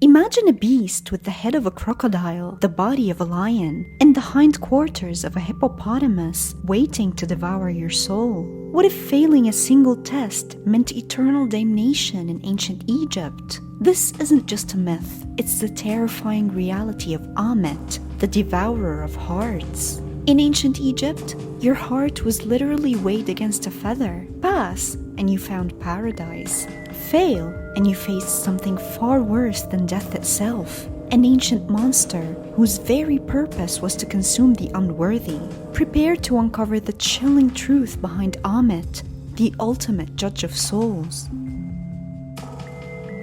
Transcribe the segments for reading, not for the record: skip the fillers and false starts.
Imagine a beast with the head of a crocodile, the body of a lion, and the hindquarters of a hippopotamus waiting to devour your soul. What if failing a single test meant eternal damnation in ancient Egypt? This isn't just a myth, it's the terrifying reality of Ammit, the Devourer of Hearts. In ancient Egypt, your heart was literally weighed against a feather. Pass, and you found paradise. Fail, and you faced something far worse than death itself. An ancient monster whose very purpose was to consume the unworthy. Prepare to uncover the chilling truth behind Ammit, the ultimate judge of souls.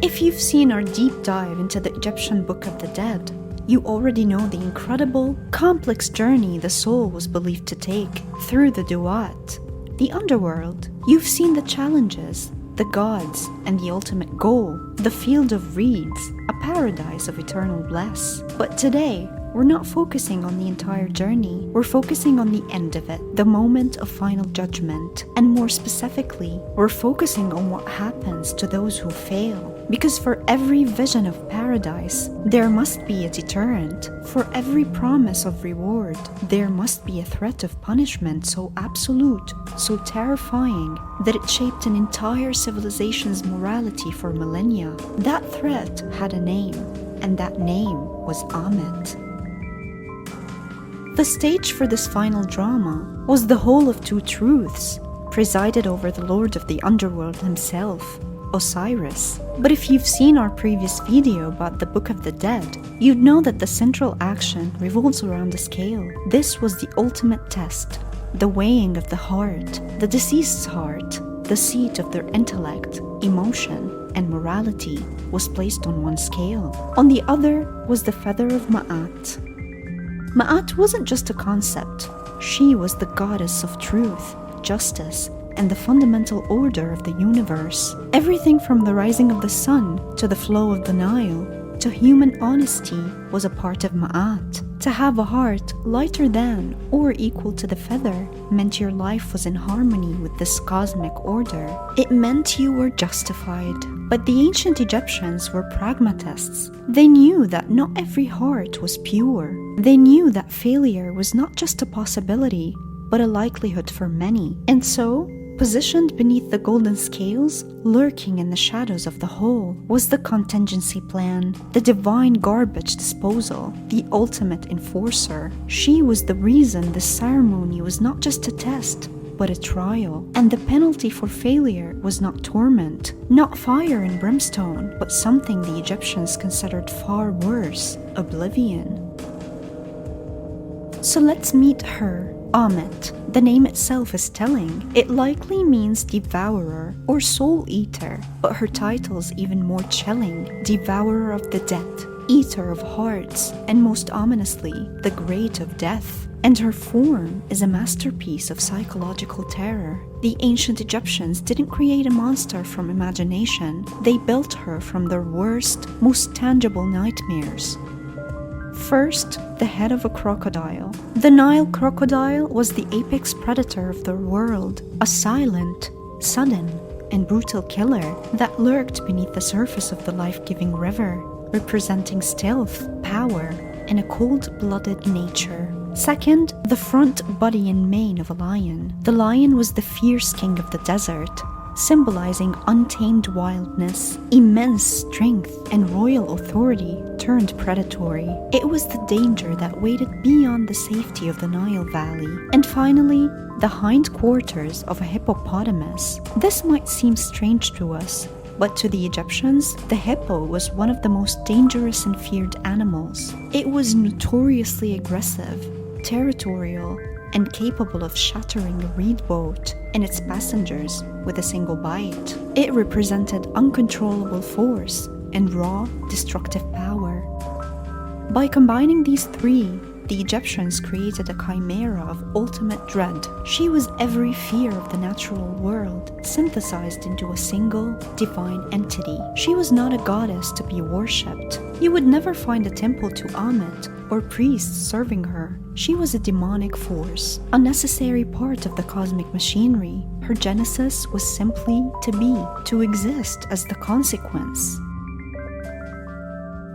If you've seen our deep dive into the Egyptian Book of the Dead, you already know the incredible, complex journey the soul was believed to take through the Duat, the underworld. You've seen the challenges, the gods, and the ultimate goal, the field of reeds, a paradise of eternal bliss. But today, we're not focusing on the entire journey, we're focusing on the end of it, the moment of final judgment. And more specifically, we're focusing on what happens to those who fail. Because for every vision of paradise, there must be a deterrent. For every promise of reward, there must be a threat of punishment so absolute, so terrifying, that it shaped an entire civilization's morality for millennia. That threat had a name, and that name was Ammit. The stage for this final drama was the Hall of Two Truths, presided over the Lord of the Underworld himself, Osiris. But if you've seen our previous video about the Book of the Dead, you'd know that the central action revolves around a scale. This was the ultimate test, the weighing of the heart, the deceased's heart, the seat of their intellect, emotion, and morality was placed on one scale. On the other was the feather of Ma'at. Ma'at wasn't just a concept. She was the goddess of truth, justice, and the fundamental order of the universe. Everything from the rising of the sun to the flow of the Nile to human honesty was a part of Ma'at. To have a heart lighter than or equal to the feather meant your life was in harmony with this cosmic order. It meant you were justified. But the ancient Egyptians were pragmatists. They knew that not every heart was pure. They knew that failure was not just a possibility, but a likelihood for many. And so, positioned beneath the golden scales, lurking in the shadows of the hole, was the contingency plan, the divine garbage disposal, the ultimate enforcer. She was the reason this ceremony was not just a test, but a trial. And the penalty for failure was not torment, not fire and brimstone, but something the Egyptians considered far worse, oblivion. So let's meet her, Ammit. The name itself is telling. It likely means devourer or soul eater, but her title's even more chilling: Devourer of the Dead, Eater of Hearts, and most ominously, the Great of Death. And her form is a masterpiece of psychological terror. The ancient Egyptians didn't create a monster from imagination. They built her from their worst, most tangible nightmares. First, the head of a crocodile. The Nile crocodile was the apex predator of their world, a silent, sudden, and brutal killer that lurked beneath the surface of the life-giving river, representing stealth, power, and a cold-blooded nature. Second, the front, body, and mane of a lion. The lion was the fierce king of the desert, symbolizing untamed wildness, immense strength, and royal authority turned predatory. It was the danger that waited beyond the safety of the Nile Valley. And finally, the hindquarters of a hippopotamus. This might seem strange to us, but to the Egyptians, the hippo was one of the most dangerous and feared animals. It was notoriously aggressive, territorial, and capable of shattering a reed boat and its passengers with a single bite. It represented uncontrollable force and raw, destructive power. By combining these three, the Egyptians created a chimera of ultimate dread. She was every fear of the natural world, synthesized into a single, divine entity. She was not a goddess to be worshipped. You would never find a temple to Ammit or priests serving her. She was a demonic force, a necessary part of the cosmic machinery. Her genesis was simply to be, to exist as the consequence.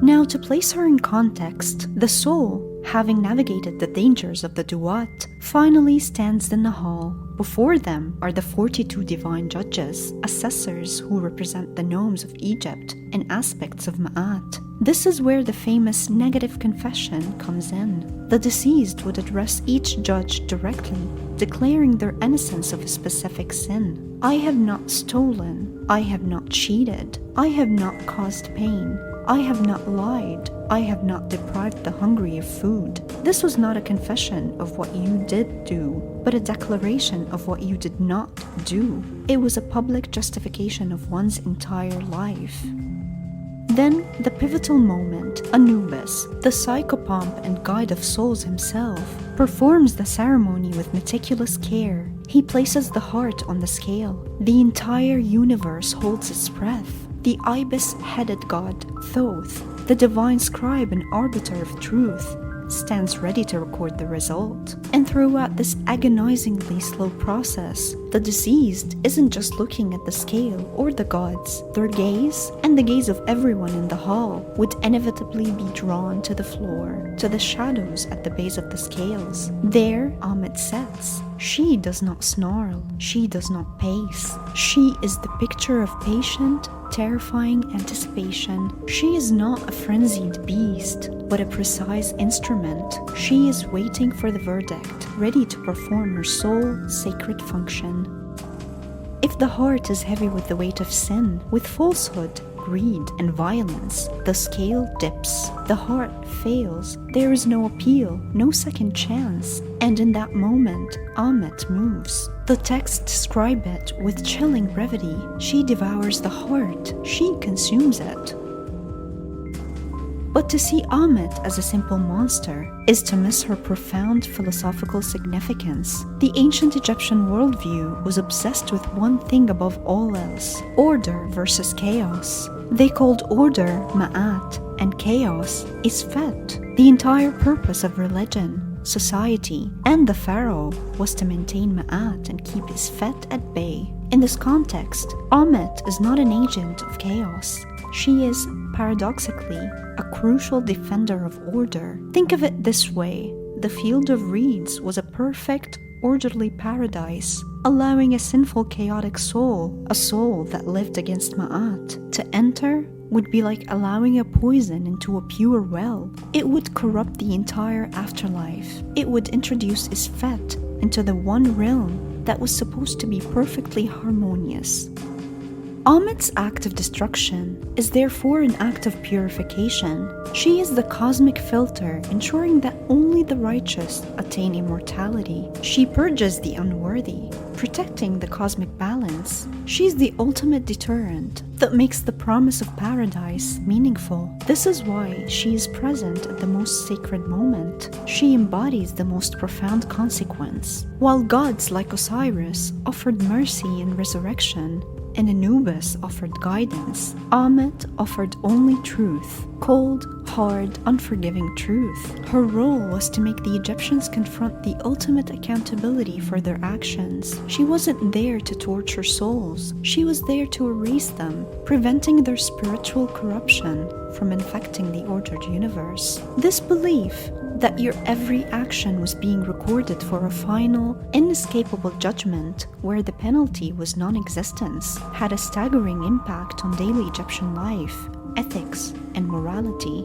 Now, to place her in context, the soul, having navigated the dangers of the Duat, finally stands in the hall. Before them are the 42 divine judges, assessors who represent the nomes of Egypt and aspects of Ma'at. This is where the famous negative confession comes in. The deceased would address each judge directly, declaring their innocence of a specific sin. I have not stolen. I have not cheated. I have not caused pain. I have not lied. I have not deprived the hungry of food. This was not a confession of what you did do, but a declaration of what you did not do. It was a public justification of one's entire life. Then, the pivotal moment, Anubis, the psychopomp and guide of souls himself, performs the ceremony with meticulous care. He places the heart on the scale. The entire universe holds its breath. The ibis-headed god, Thoth, the divine scribe and arbiter of truth, stands ready to record the result. And throughout this agonizingly slow process, the deceased isn't just looking at the scale or the gods. Their gaze, and the gaze of everyone in the hall, would inevitably be drawn to the floor, to the shadows at the base of the scales. There, Ammit sits. She does not snarl. She does not pace. She is the picture of patient, terrifying anticipation. She is not a frenzied beast, but a precise instrument. She is waiting for the verdict, ready to perform her sole sacred function. If the heart is heavy with the weight of sin, with falsehood, greed, and violence, the scale dips, the heart fails, there is no appeal, no second chance, and in that moment, Ammit moves. The texts describe it with chilling brevity. She devours the heart, she consumes it. But to see Ammit as a simple monster is to miss her profound philosophical significance. The ancient Egyptian worldview was obsessed with one thing above all else: order versus chaos. They called order Ma'at and chaos Isfet. The entire purpose of religion, society, and the pharaoh was to maintain Ma'at and keep Isfet at bay. In this context, Ammit is not an agent of chaos. She is, paradoxically, a crucial defender of order. Think of it this way: the field of reeds was a perfect, orderly paradise, allowing a sinful, chaotic soul, a soul that lived against Ma'at, to enter would be like allowing a poison into a pure well. It would corrupt the entire afterlife. It would introduce Isfet into the one realm that was supposed to be perfectly harmonious. Ammit's act of destruction is therefore an act of purification. She is the cosmic filter, ensuring that only the righteous attain immortality. She purges the unworthy, protecting the cosmic balance. She is the ultimate deterrent that makes the promise of paradise meaningful. This is why she is present at the most sacred moment. She embodies the most profound consequence. While gods like Osiris offered mercy and resurrection, and Anubis offered guidance, Ammit offered only truth. Cold, hard, unforgiving truth. Her role was to make the Egyptians confront the ultimate accountability for their actions. She wasn't there to torture souls. She was there to erase them, preventing their spiritual corruption from infecting the ordered universe. This belief that your every action was being recorded for a final, inescapable judgment where the penalty was non-existence had a staggering impact on daily Egyptian life, ethics, and morality.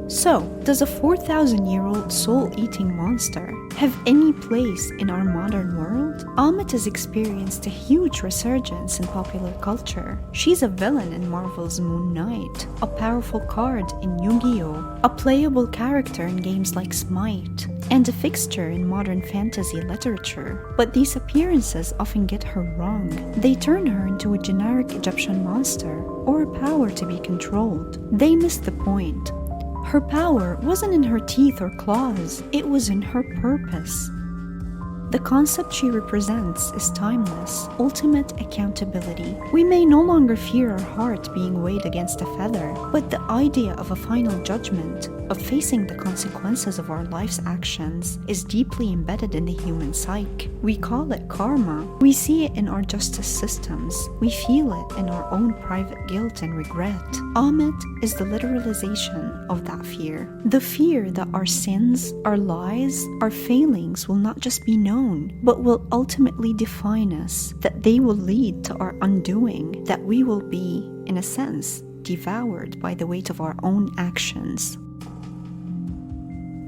So, does a 4,000-year-old soul-eating monster have any place in our modern world? Ammit has experienced a huge resurgence in popular culture. She's a villain in Marvel's Moon Knight, a powerful card in Yu-Gi-Oh!, a playable character in games like Smite, and a fixture in modern fantasy literature. But these appearances often get her wrong. They turn her into a generic Egyptian monster, or a power to be controlled. They miss the point. Her power wasn't in her teeth or claws, it was in her purpose. The concept she represents is timeless, ultimate accountability. We may no longer fear our heart being weighed against a feather, but the idea of a final judgment, of facing the consequences of our life's actions, is deeply embedded in the human psyche. We call it karma. We see it in our justice systems. We feel it in our own private guilt and regret. Ammit is the literalization of that fear. The fear that our sins, our lies, our failings will not just be known, but will ultimately define us, that they will lead to our undoing, that we will be, in a sense, devoured by the weight of our own actions.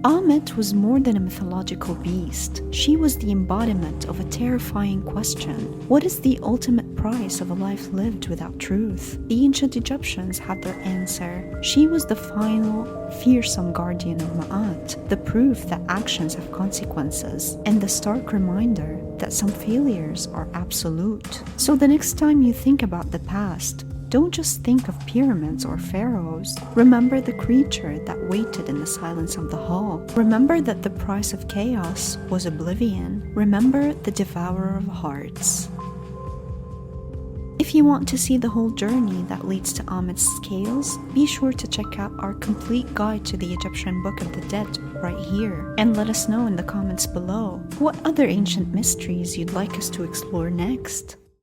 Ammit was more than a mythological beast. She was the embodiment of a terrifying question. What is the ultimate price of a life lived without truth? The ancient Egyptians had their answer. She was the final, fearsome guardian of Ma'at, the proof that actions have consequences, and the stark reminder that some failures are absolute. So the next time you think about the past, don't just think of pyramids or pharaohs. Remember the creature that waited in the silence of the hall. Remember that the price of chaos was oblivion. Remember the Devourer of Hearts. If you want to see the whole journey that leads to Ammit's scales, be sure to check out our complete guide to the Egyptian Book of the Dead right here, and let us know in the comments below what other ancient mysteries you'd like us to explore next.